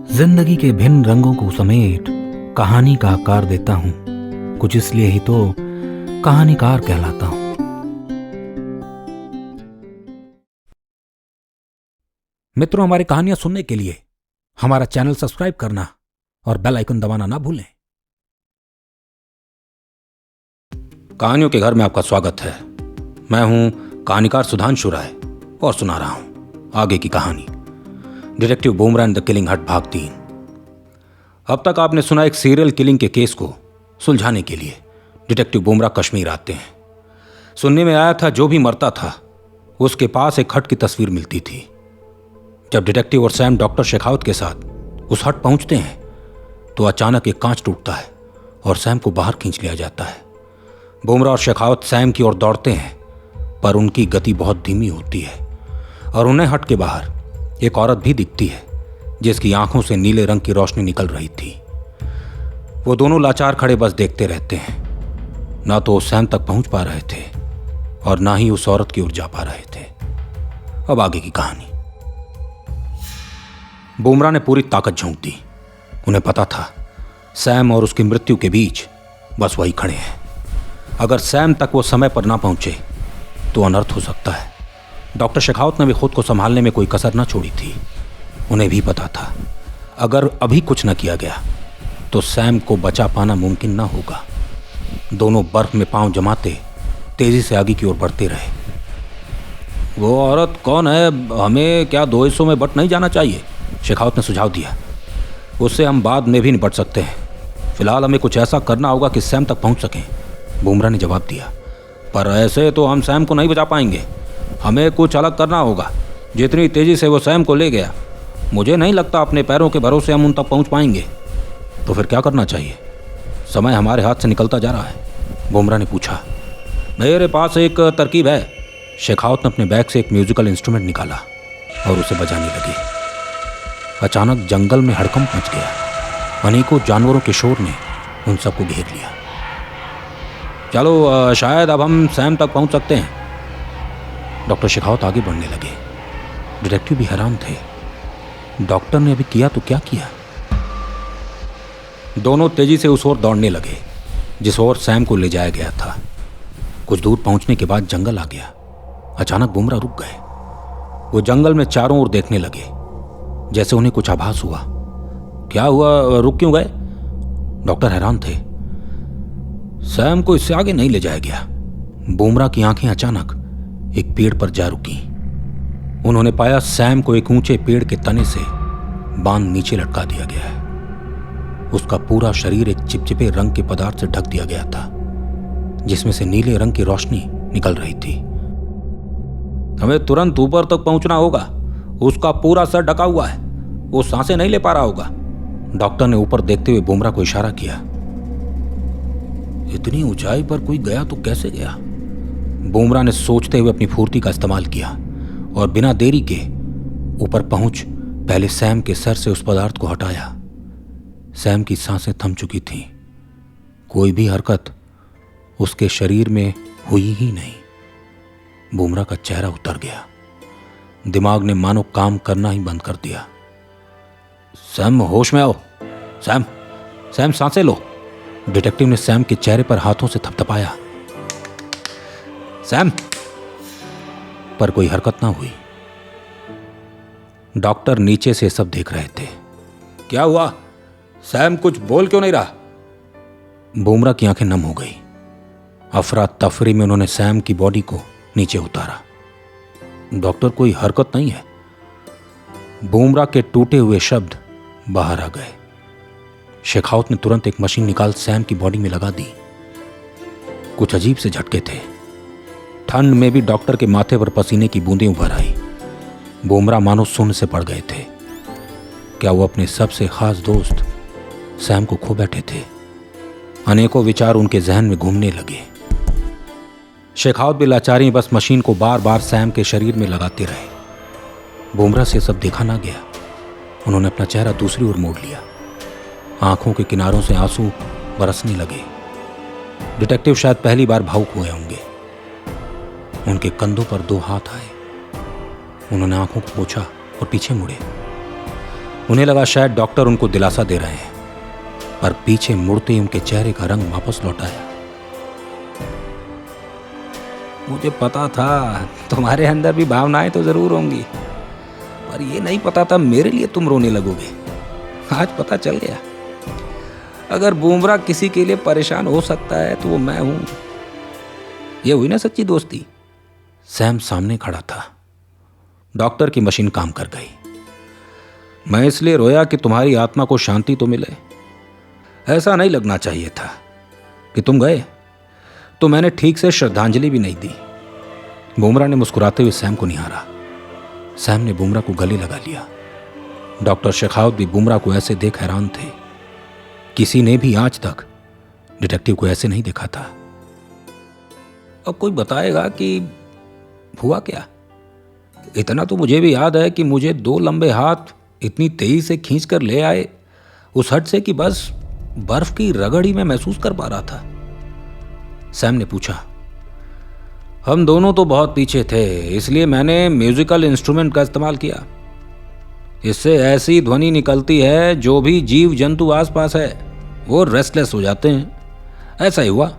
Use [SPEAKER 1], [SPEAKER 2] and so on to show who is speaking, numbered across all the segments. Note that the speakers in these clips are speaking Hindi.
[SPEAKER 1] जिंदगी के भिन्न रंगों को समेट कहानी का आकार देता हूं। कुछ इसलिए ही तो कहानीकार कहलाता हूं। मित्रों, हमारी कहानियां सुनने के लिए हमारा चैनल सब्सक्राइब करना और बेल आइकन दबाना ना भूलें। कहानियों के घर में आपका स्वागत है। मैं हूं कहानीकार सुधांशु राय और सुना रहा हूं आगे की कहानी, detective Bumrah and the killing हट भाग 3। अब तक आपने सुना एक सीरियल किलिंग के केस को सुलझाने के लिए डिटेक्टिव बुमरा कश्मीर आते हैं। सुनने में आया था जो भी मरता था उसके पास एक हट की तस्वीर मिलती थी। जब डिटेक्टिव और सैम डॉक्टर शेखावत के साथ उस हट पहुंचते हैं तो अचानक एक कांच टूटता है और सैम को बाहर खींच लिया जाता है। बुमरा और शेखावत सैम की ओर दौड़ते हैं, पर उनकी गति बहुत धीमी होती है और उन्हें हट के बाहर एक औरत भी दिखती है जिसकी आंखों से नीले रंग की रोशनी निकल रही थी। वो दोनों लाचार खड़े बस देखते रहते हैं। ना तो वो सैम तक पहुंच पा रहे थे और ना ही उस औरत की ओर जा पा रहे थे। अब आगे की कहानी। बुमरा ने पूरी ताकत झोंक दी। उन्हें पता था सैम और उसकी मृत्यु के बीच बस वही खड़े हैं। अगर सैम तक वो समय पर ना पहुंचे तो अनर्थ हो सकता है। डॉक्टर शेखावत ने भी खुद को संभालने में कोई कसर न छोड़ी थी। उन्हें भी पता था अगर अभी कुछ न किया गया तो सैम को बचा पाना मुमकिन न होगा। दोनों बर्फ में पांव जमाते तेजी से आगे की ओर बढ़ते रहे। वो औरत कौन है? हमें क्या दो हिस्सों में बट नहीं जाना चाहिए? शेखावत ने सुझाव दिया। उससे हम बाद में भी निपट सकते हैं। फिलहाल हमें कुछ ऐसा करना होगा कि सैम तक पहुंच सकें, बुमरा ने जवाब दिया। पर ऐसे तो हम सैम को नहीं बचा पाएंगे। हमें कुछ अलग करना होगा। जितनी तेजी से वो सैम को ले गया, मुझे नहीं लगता अपने पैरों के भरोसे हम उन तक पहुंच पाएंगे। तो फिर क्या करना चाहिए? समय हमारे हाथ से निकलता जा रहा है, बुमरा ने पूछा। मेरे पास एक तरकीब है। शेखावत ने अपने बैग से एक म्यूजिकल इंस्ट्रूमेंट निकाला और उसे बजाने लगे। अचानक जंगल में हड़कंप मच गया। अनेकों जानवरों के शोर ने उन सबको घेर लिया। चलो, शायद अब हम सैम तक पहुंच सकते हैं। डॉक्टर शेखावत आगे बढ़ने लगे। डिटेक्टिव भी हैरान थे। डॉक्टर ने अभी किया तो क्या किया? दोनों तेजी से उस ओर दौड़ने लगे जिस ओर सैम को ले जाया गया था। कुछ दूर पहुंचने के बाद जंगल आ गया। अचानक बुमरा रुक गए। वो जंगल में चारों ओर देखने लगे जैसे उन्हें कुछ आभास हुआ। क्या हुआ? रुक क्यों गए? डॉक्टर हैरान थे। सैम को इससे आगे नहीं ले जाया गया। बुमरा की आंखें अचानक एक पेड़ पर जा रुकी। उन्होंने पाया सैम को एक ऊंचे पेड़ के तने से बांध नीचे लटका दिया गया है। उसका पूरा शरीर एक चिपचिपे रंग के पदार्थ से ढक दिया गया था जिसमें से नीले रंग की रोशनी निकल रही थी। हमें तुरंत ऊपर तक पहुंचना होगा। उसका पूरा सर ढका हुआ है। वो सांसें नहीं ले पा रहा होगा। डॉक्टर ने ऊपर देखते हुए बुमरा को इशारा किया। इतनी ऊंचाई पर कोई गया तो कैसे गया? बुमरा ने सोचते हुए अपनी फुर्ती का इस्तेमाल किया और बिना देरी के ऊपर पहुंच पहले सैम के सर से उस पदार्थ को हटाया। सैम की सांसें थम चुकी थीं। कोई भी हरकत उसके शरीर में हुई ही नहीं। बुमरा का चेहरा उतर गया। दिमाग ने मानो काम करना ही बंद कर दिया। सैम, होश में आओ। सैम, सैम, सांसें लो। डिटेक्टिव ने सैम के चेहरे पर हाथों से थपथपाया। सैम, पर कोई हरकत ना हुई। डॉक्टर नीचे से सब देख रहे थे। क्या हुआ? सैम कुछ बोल क्यों नहीं रहा? बुमरा की आंखें नम हो गई। अफरा तफरी में उन्होंने सैम की बॉडी को नीचे उतारा। डॉक्टर, कोई हरकत नहीं है। बुमरा के टूटे हुए शब्द बाहर आ गए। शेखावत ने तुरंत एक मशीन निकाल सैम की बॉडी में लगा दी। कुछ अजीब से झटके थे। ठंड में भी डॉक्टर के माथे पर पसीने की बूंदें उभर आई। बुमरा मानो शून्य से पड़ गए थे। क्या वो अपने सबसे खास दोस्त सैम को खो बैठे थे? अनेकों विचार उनके जहन में घूमने लगे। शेखावत भी लाचारी बस मशीन को बार बार सैम के शरीर में लगाते रहे। बुमरा से सब देखा ना गया। उन्होंने अपना चेहरा दूसरी ओर मोड़ लिया। आंखों के किनारों से आंसू बरसने लगे। डिटेक्टिव शायद पहली बार भावुक हुए होंगे। उनके कंधों पर दो हाथ आए। उन्होंने आंखों को पोंछा और पीछे मुड़े। उन्हें लगा शायद डॉक्टर उनको दिलासा दे रहे हैं, पर पीछे मुड़ते ही उनके चेहरे का रंग वापस लौट आया। मुझे पता था तुम्हारे अंदर भी भावनाएं तो जरूर होंगी, पर यह नहीं पता था मेरे लिए तुम रोने लगोगे। आज पता चल गया। अगर बुमराह किसी के लिए परेशान हो सकता है तो वो मैं हूं। ये हुई ना सच्ची दोस्ती। सैम सामने खड़ा था। डॉक्टर की मशीन काम कर गई। मैं इसलिए रोया कि तुम्हारी आत्मा को शांति तो मिले। ऐसा नहीं लगना चाहिए था कि तुम गए तो मैंने ठीक से श्रद्धांजलि भी नहीं दी। बुमराह ने मुस्कुराते हुए सैम को निहारा। सैम ने बुमराह को गले लगा लिया। डॉक्टर शेखावत भी बुमराह को ऐसे देख हैरान थे। किसी ने भी आज तक डिटेक्टिव को ऐसे नहीं देखा था। अब कोई बताएगा कि हुआ क्या? इतना तो मुझे भी याद है कि मुझे 2 लंबे हाथ इतनी तेजी से खींच कर ले आए उस हट से कि बस बर्फ की रगड़ ही मैं महसूस कर पा रहा था। सैम ने पूछा। हम दोनों तो बहुत पीछे थे, इसलिए मैंने म्यूजिकल इंस्ट्रूमेंट का इस्तेमाल किया। इससे ऐसी ध्वनि निकलती है जो भी जीव जंतु आसपास है वो रेस्टलेस हो जाते हैं। ऐसा ही हुआ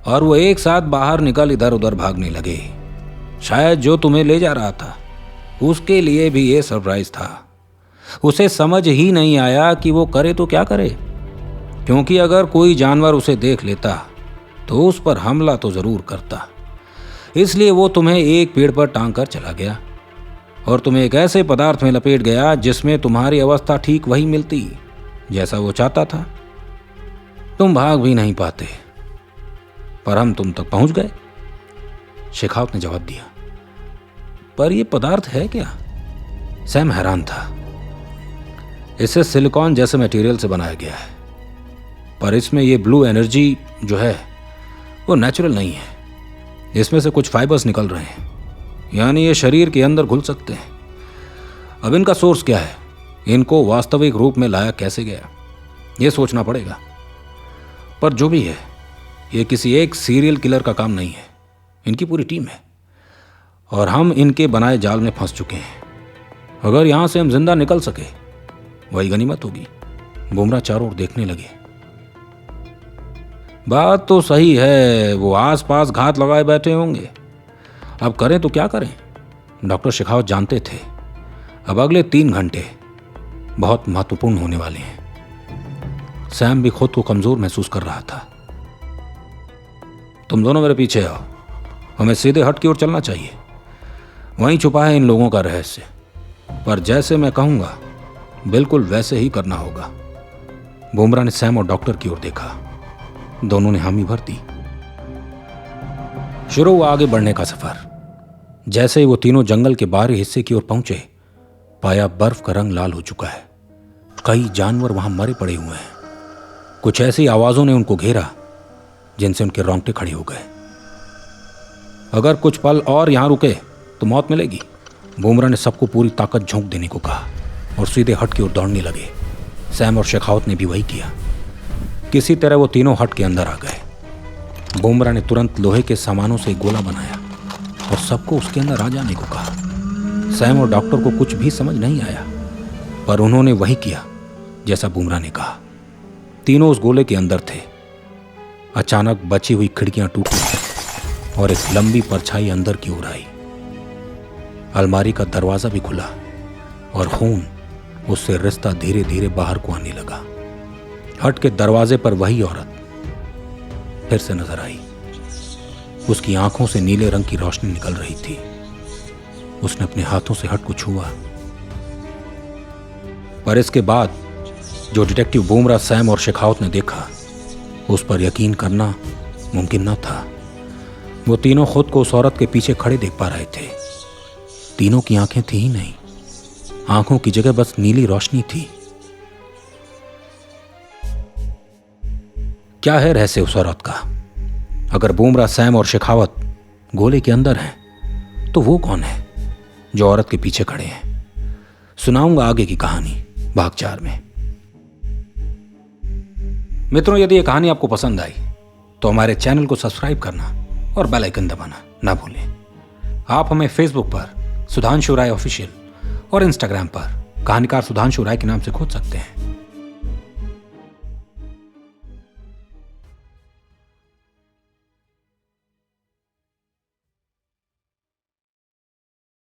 [SPEAKER 1] और वो एक साथ बाहर निकल इधर उधर भागने लगे। शायद जो तुम्हें ले जा रहा था उसके लिए भी ये सरप्राइज था। उसे समझ ही नहीं आया कि वो करे तो क्या करे, क्योंकि अगर कोई जानवर उसे देख लेता तो उस पर हमला तो जरूर करता। इसलिए वो तुम्हें एक पेड़ पर टांग कर चला गया और तुम्हें एक ऐसे पदार्थ में लपेट गया जिसमें तुम्हारी अवस्था ठीक वही मिलती जैसा वो चाहता था। तुम भाग भी नहीं पाते, पर हम तुम तक पहुंच गए। शेखावत ने जवाब दिया। पर यह पदार्थ है क्या? सैम हैरान था। इसे सिलिकॉन जैसे मटेरियल से बनाया गया है, पर इसमें यह ब्लू एनर्जी जो है वो नेचुरल नहीं है। इसमें से कुछ फाइबर्स निकल रहे हैं, यानी ये शरीर के अंदर घुल सकते हैं। अब इनका सोर्स क्या है, इनको वास्तविक रूप में लाया कैसे गया, ये सोचना पड़ेगा। पर जो भी है, ये किसी एक सीरियल किलर का काम नहीं है। इनकी पूरी टीम है और हम इनके बनाए जाल में फंस चुके हैं। अगर यहां से हम जिंदा निकल सके वही गनीमत होगी। बुमराह चारों ओर देखने लगे। बात तो सही है, वो आसपास घात लगाए बैठे होंगे। अब करें तो क्या करें? डॉक्टर शेखावत जानते थे अब अगले 3 घंटे बहुत महत्वपूर्ण होने वाले हैं। सैम भी खुद को कमजोर महसूस कर रहा था। तुम दोनों मेरे पीछे आओ, हमें सीधे हट की ओर चलना चाहिए। वहीं छुपा है इन लोगों का रहस्य, पर जैसे मैं कहूंगा बिल्कुल वैसे ही करना होगा। बुमराह ने सैम और डॉक्टर की ओर देखा। दोनों ने हामी भर दी। शुरू हुआ आगे बढ़ने का सफर। जैसे ही वो तीनों जंगल के बाहरी हिस्से की ओर पहुंचे, पाया बर्फ का रंग लाल हो चुका है। कई जानवर वहां मरे पड़े हुए हैं। कुछ ऐसी आवाजों ने उनको घेरा जिनसे उनके रोंगटे खड़े हो गए। अगर कुछ पल और यहां रुके तो मौत मिलेगी। बुमराह ने सबको पूरी ताकत झोंक देने को कहा और सीधे हट की ओर दौड़ने लगे। सैम और शेखावत ने भी वही किया। किसी तरह वो तीनों हट के अंदर आ गए। बुमराह ने तुरंत लोहे के सामानों से एक गोला बनाया और सबको उसके अंदर आ जाने को कहा। सैम और डॉक्टर को कुछ भी समझ नहीं आया, पर उन्होंने वही किया जैसा बुमराह ने कहा। तीनों उस गोले के अंदर थे। अचानक बची हुई खिड़कियां टूटी और एक लंबी परछाई अंदर की ओर आई। अलमारी का दरवाजा भी खुला और खून उससे रिश्ता धीरे धीरे बाहर को आने लगा। हट के दरवाजे पर वही औरत फिर से नजर आई। उसकी आंखों से नीले रंग की रोशनी निकल रही थी। उसने अपने हाथों से हट को छुआ, पर इसके बाद जो डिटेक्टिव बुमराह, सैम और शेखावत ने देखा उस पर यकीन करना मुमकिन न था। वो तीनों खुद को उस औरत के पीछे खड़े देख पा रहे थे। तीनों की आंखें थी ही नहीं, आंखों की जगह बस नीली रोशनी थी। क्या है रहस्य उस औरत का? अगर बुमराह, सैम और शेखावत गोले के अंदर हैं तो वो कौन है जो औरत के पीछे खड़े हैं? सुनाऊंगा आगे की कहानी भाग 4 में। मित्रों, यदि ये कहानी आपको पसंद आई तो हमारे चैनल को सब्सक्राइब करना और बेल आइकन दबाना ना भूलें। आप हमें फेसबुक पर सुधांशु राय ऑफिशियल और इंस्टाग्राम पर कहानीकार सुधांशु राय के नाम से खोज सकते हैं।